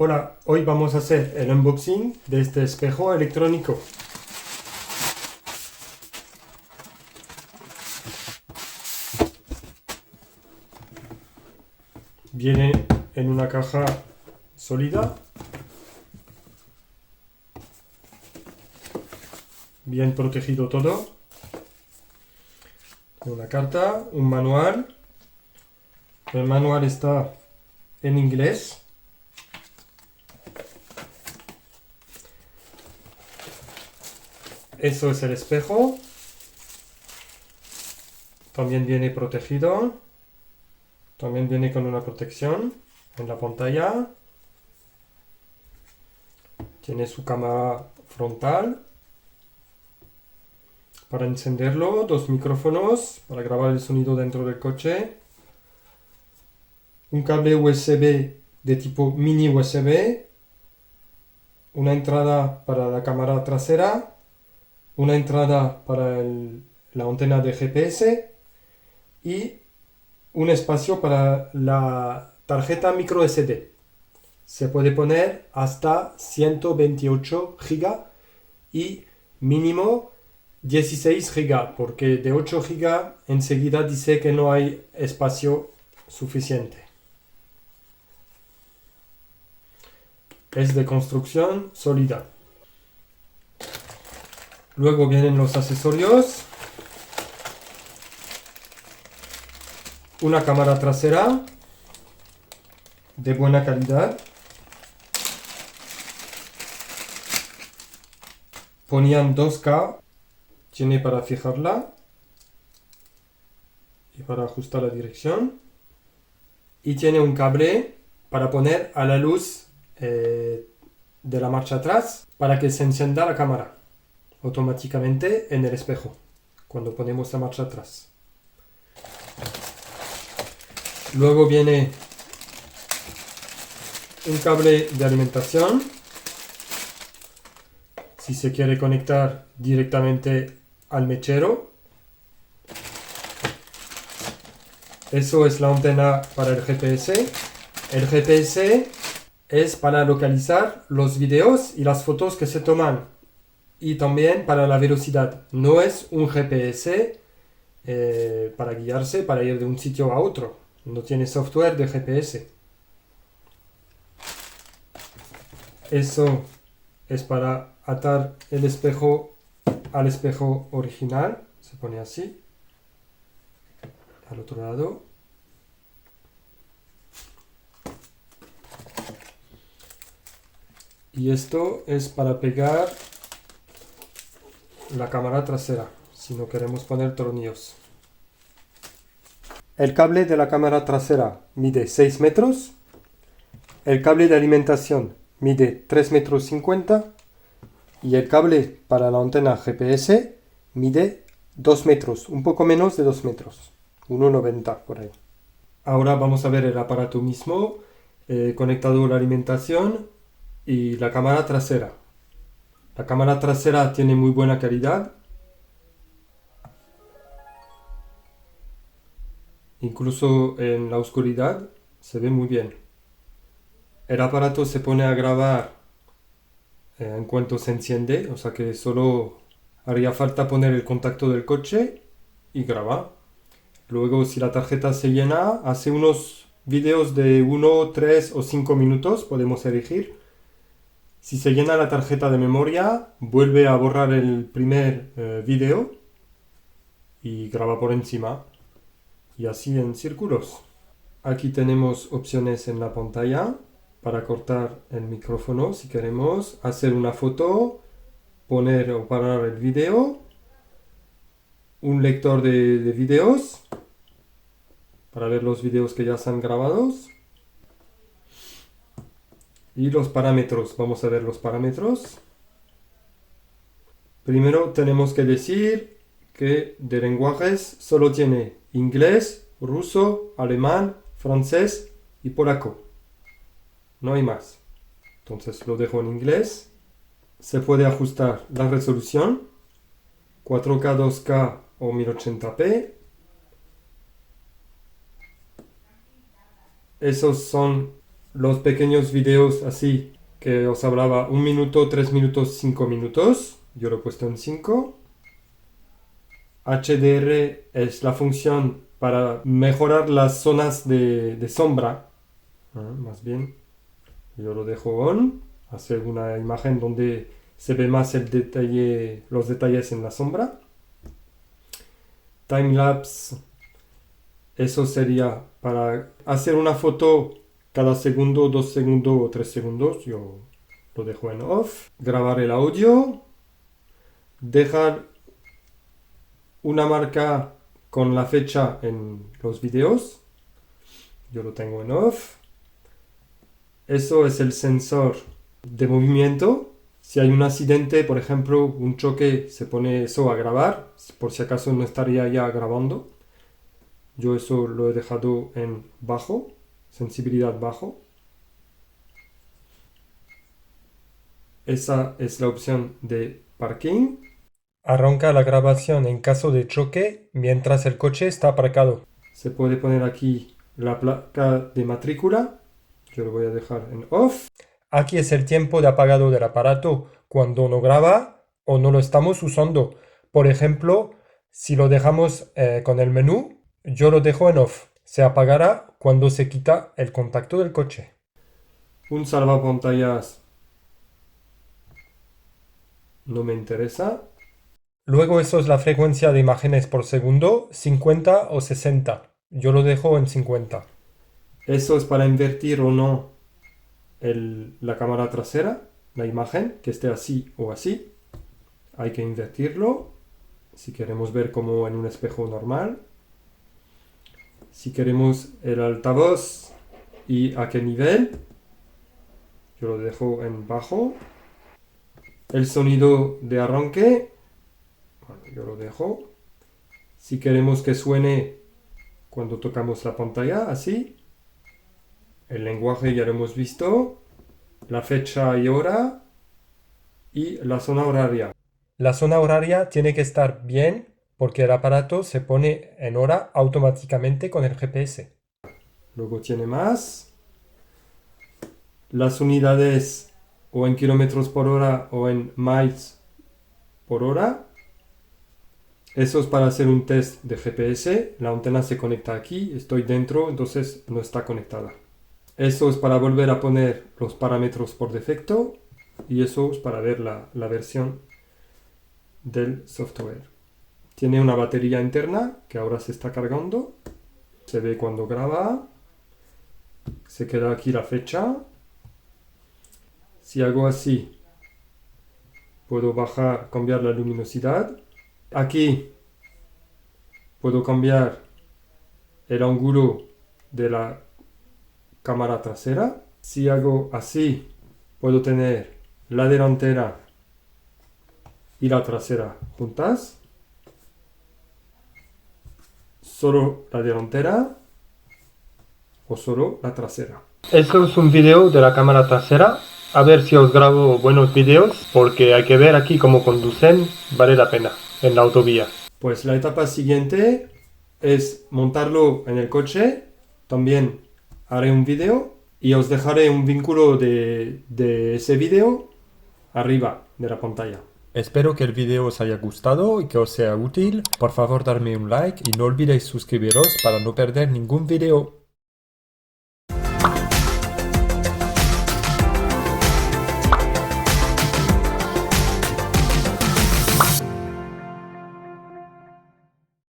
Hola, hoy vamos a hacer el unboxing de este espejo electrónico. Viene en una caja sólida, bien protegido todo. Una carta, un manual. El manual está en inglés. Eso es el espejo. También viene protegido. También viene con una protección en la pantalla. Tiene su cámara frontal. Para encenderlo, dos micrófonos para grabar el sonido dentro del coche. Un cable USB de tipo mini USB. Una entrada para la cámara trasera. Una entrada para la antena de GPS. Y un espacio para la tarjeta micro SD. Se puede poner hasta 128 GB y mínimo 16 GB, porque de 8 GB enseguida dice que no hay espacio suficiente. Es de construcción sólida. Luego vienen los accesorios. Una cámara trasera de buena calidad. Ponían 2K. Tiene para fijarla y para ajustar la dirección. Y tiene un cable para poner a la luz de la marcha atrás para que se encienda la cámara automáticamente en el espejo cuando ponemos la marcha atrás. Luego viene un cable de alimentación. Si se quiere conectar directamente al mechero. Eso es la antena para el GPS. El GPS es para localizar los videos y las fotos que se toman. Y también para la velocidad. No es un GPS para guiarse, para ir de un sitio a otro. No tiene software de GPS. Eso es para atar el espejo al espejo original. Se pone así. Al otro lado. Y esto es para pegar la cámara trasera, si no queremos poner tornillos. El cable de la cámara trasera mide 6 metros. El cable de alimentación mide 3,50 metros. Y el cable para la antena GPS mide 2 metros, un poco menos de 2 metros. 1,90 por ahí. Ahora vamos a ver el aparato mismo, conectado a la alimentación y la cámara trasera. La cámara trasera tiene muy buena calidad. Incluso en la oscuridad se ve muy bien. El aparato se pone a grabar en cuanto se enciende, o sea que solo haría falta poner el contacto del coche y graba. Luego, si la tarjeta se llena, hace unos vídeos de 1, 3 o 5 minutos, podemos elegir. Si se llena la tarjeta de memoria, vuelve a borrar el primer vídeo y graba por encima. Y así en círculos. Aquí tenemos opciones en la pantalla para cortar el micrófono si queremos, hacer una foto, poner o parar el vídeo, un lector de vídeos para ver los vídeos que ya están grabados y los parámetros. Vamos a ver los parámetros. Primero tenemos que decir que de lenguajes solo tiene inglés, ruso, alemán, francés y polaco. No hay más. Entonces lo dejo en inglés. Se puede ajustar la resolución 4K, 2K o 1080p. Esos son los pequeños videos así que os hablaba, 1 minuto, 3 minutos, 5 minutos. Yo lo he puesto en 5. HDR es la función para mejorar las zonas de sombra. Más bien, yo lo dejo on. Hacer una imagen donde se ve más el detalle, los detalles en la sombra. Timelapse, eso sería para hacer una foto cada segundo, 2 segundos o 3 segundos. Yo lo dejo en off. Grabar el audio. Dejar una marca con la fecha en los videos. Yo lo tengo en off. Eso es el sensor de movimiento. Si hay un accidente, por ejemplo, un choque, se pone eso a grabar. Por si acaso no estaría ya grabando. Yo eso lo he dejado en bajo, sensibilidad bajo. Esa es la opción de parking. Arranca la grabación en caso de choque mientras el coche está aparcado. Se puede poner aquí la placa de matrícula. Yo lo voy a dejar en off. Aquí es el tiempo de apagado del aparato cuando no graba o no lo estamos usando. Por ejemplo, si lo dejamos con el menú, yo lo dejo en off. Se apagará cuando se quita el contacto del coche. Un salvapantallas no me interesa. Luego eso es la frecuencia de imágenes por segundo, 50 o 60. Yo lo dejo en 50. Eso es para invertir o no la cámara trasera, la imagen, que esté así o así. Hay que invertirlo si queremos ver como en un espejo normal. Si queremos el altavoz y a qué nivel, yo lo dejo en bajo. El sonido de arranque, bueno, yo lo dejo. Si queremos que suene cuando tocamos la pantalla, así. El lenguaje ya lo hemos visto. La fecha y hora. Y la zona horaria. La zona horaria tiene que estar bien porque el aparato se pone en hora automáticamente con el GPS. Luego tiene más. Las unidades o en kilómetros por hora o en miles por hora. Eso es para hacer un test de GPS. La antena se conecta aquí, estoy dentro, entonces no está conectada. Eso es para volver a poner los parámetros por defecto. Y eso es para ver la versión del software. Tiene una batería interna que ahora se está cargando. Se ve cuando graba. Se queda aquí la fecha. Si hago así, puedo cambiar la luminosidad. Aquí puedo cambiar el ángulo de la cámara trasera. Si hago así, puedo tener la delantera y la trasera juntas. Solo la delantera o solo la trasera. Esto es un video de la cámara trasera. A ver si os grabo buenos videos, porque hay que ver aquí cómo conducen, vale la pena, en la autovía. Pues la etapa siguiente es montarlo en el coche. También haré un video y os dejaré un vínculo de ese video arriba de la pantalla. Espero que el video os haya gustado y que os sea útil. Por favor, darme un like y no olvidéis suscribiros para no perder ningún video.